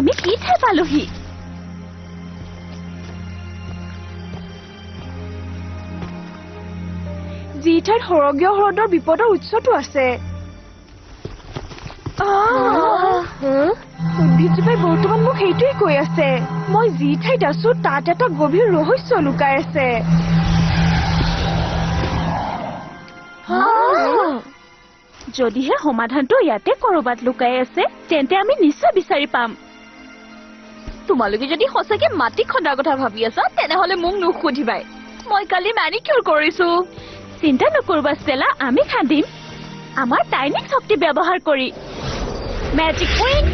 আমি কি ঠাই পালোহি যি ঠাইত সৰগীয় হ্ৰদৰ বিপদৰ উৎসটো আছে উদ্ভিদজোপাই বৰ্তমান মোক সেইটোৱে কৈ আছে মই যি ঠাইত আছো তাত এটা গভীৰ ৰহস্য লুকাই আছে যদিহে সমাধানটো ইয়াতে কৰবাত লুকাই আছে তেন্তে আমি নিশ্চয় বিচাৰি পাম তোমালোকে যদি সঁচাকে মাটি খন্দাৰ কথা ভাবি আছা তেনেহলে মোক নুসুধিবাই মই কালি মেনিকিউৰ কৰিছো চিন্তা নকৰিবা ষ্টেলা আমি খান্দিম আমাৰ টাইনিক শক্তি ব্যৱহাৰ কৰি মেজিক কুইন